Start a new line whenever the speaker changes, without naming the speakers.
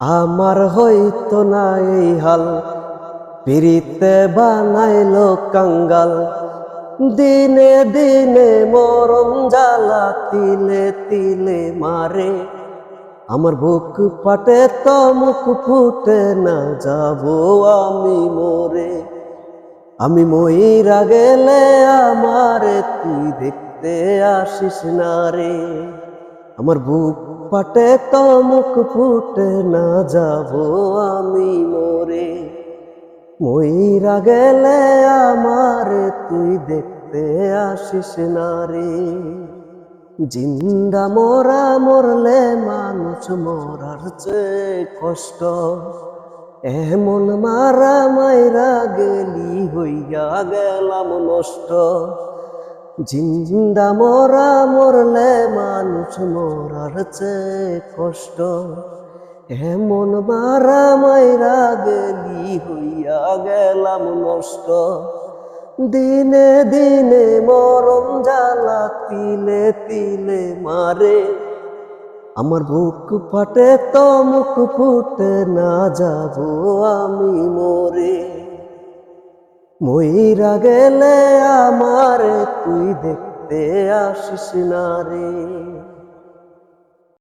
আমার হইতো না এই হাল, পিরিতে বানাইলো কাঙ্গাল। দিনে দিনে মরণ জ্বালা তিলে তিলে মারে। আমার বুক ফাটে তো মুখ ফুটে না, যাবো আমি মরে। আমি মইরা গেলে আমারে তুই দেখতে আসিস না রে। আমার বুক ফাটে তো মুখ ফুটে না, যাবো আমি মরে। মইরা গেলে আমারে তুই দেখতে আসিস না রে। জিন্দা মরা মরলে মানুষ মরার চেয়ে কষ্ট, এমন মারা মাইরা গেলি হইয়া গেলাম নষ্ট। জিন্দা মরা মরলে মানুষ মরার চেয়ে কষ্ট, এমন মারা মাইরা গেলি হইয়া গেলাম নষ্ট। দিনে দিনে মরণ জ্বালা তিলে তিলে মারে। আমার বুক ফাটে তো মুখ ফুটে না, যাবো আমি মরে। মইরা গেলে আমারে তুই দেখতে আসিস না রে।